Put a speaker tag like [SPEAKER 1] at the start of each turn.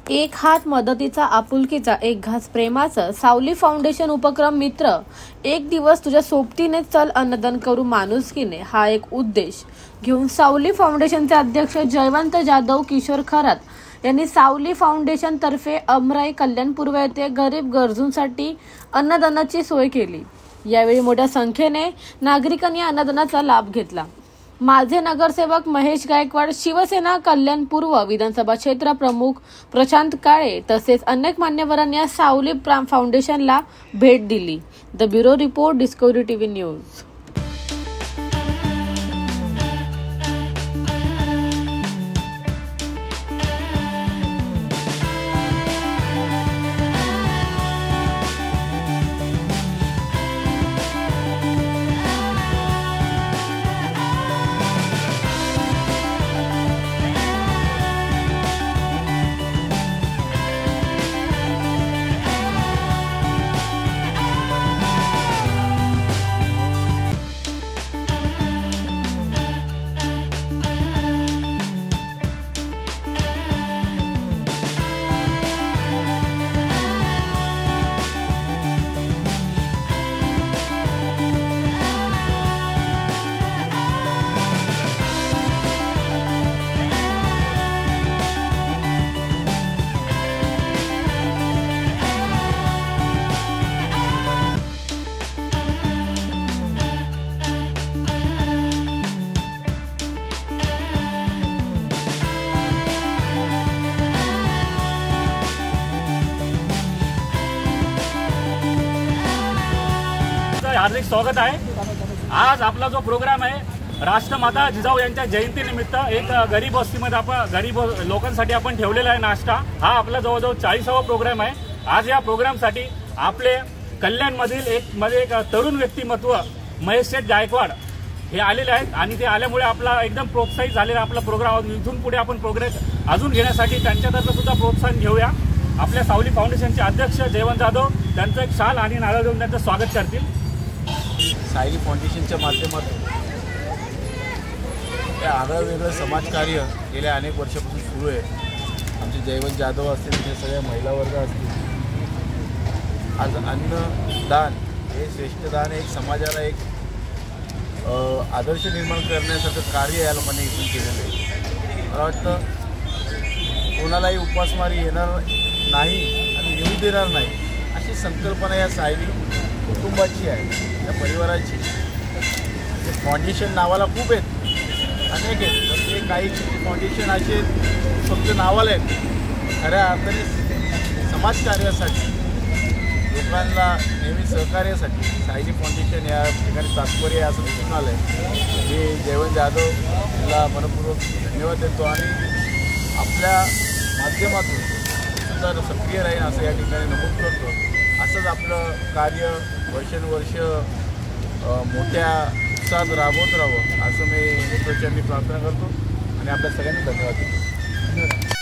[SPEAKER 1] एक हात मदतीचा, आपुलकीचा, एक घास प्रेमाचा. सावली फाउंडेशन उपक्रम. मित्र, एक दिवस तुझ्या सोबतीने चल अन्नदान करू माणुसकीने, हा एक उद्देश घेऊन सावली फाउंडेशनचे अध्यक्ष जयवंत जाधव किशोर खरात यांनी सावली फाउंडेशन तर्फे अमराई कल्याणपूर्व येथे गरीब गरजूंसाठी अन्नदानाची सोय केली। यावेळी मोठ्या संख्येने नागरिकांनी अन्नदानाचा लाभ घेतला। माझे नगरसेवक महेश गायकवाड, शिवसेना कल्याणपूर्व विधानसभा क्षेत्र प्रमुख प्रशांत काळे तसेच अनेक मान्यवरांनी या सावली फाउंडेशनला भेट दिली। The bureau report, discovery TV news.
[SPEAKER 2] हार्दिक स्वागत आहे। आज आपला जो प्रोग्राम आहे राष्ट्रमाता जिजाऊ यांच्या जयंतीनिमित्त एक गरीब वस्तीमध्ये आपण गरीब लोकांसाठी आपण ठेवलेला आहे नाश्ता। हा आपला जवळजवळ 40वा प्रोग्राम आहे। आज या प्रोग्रामसाठी आपले कल्याणमधील एक तरुण व्यक्तिमत्व महेश गायकवाड हे आलेले आहेत आणि ते आल्यामुळे आपला एकदम प्रोत्साहित झालेला आपला प्रोग्राम इथून पुढे आपण प्रोग्रेस अजून घेण्यासाठी त्यांच्यातर्फे सुद्धा प्रोत्साहन घेऊया। आपल्या सावली फाउंडेशनचे अध्यक्ष जयवंत जाधव त्यांचं एक शाल आणि नारळ देऊन त्यांचं स्वागत करतील।
[SPEAKER 3] सावली फाउंडेशनच्या माध्यमातून हे आगळं समाजकार्य गेल्या अनेक वर्षापासून सुरू आहे। आमचे जयवंत जाधव असतील, ते सगळ्या महिला वर्ग असतील, आज अन्नदान हे श्रेष्ठ दान, एक समाजाला एक आदर्श निर्माण करण्यासारखं कार्य या लोकांनी इथून केलेलं आहे। मला वाटतं कोणालाही उपासमारी येणार नाही आणि येऊ देणार नाही अशी संकल्पना या सावली कुटुंबाची आहे, या परिवाराची। फाउंडेशन नावाला खूप आहेत, अनेक आहेत, पण ते काही फाउंडेशन असे फक्त नावाला आहेत, खऱ्या अर्थाने समाजकार्यासाठी, लोकांना नेहमी सहकार्यासाठी सावली फाउंडेशन या ठिकाणी तात्पर्य असं दिसून आलं आहे। मी जयवंत जाधव यांना मनपूर्वक धन्यवाद देतो आणि आपल्या माध्यमातून सुद्धा सक्रिय राहील असं या ठिकाणी नमूद करतो। असंच आपलं कार्य वर्षानुवर्ष मोठ्या उत्साहात राबवत राहावं असं मी ईश्वराचरणी प्रार्थना करतो आणि आपल्या सगळ्यांनी धन्यवाद देतो।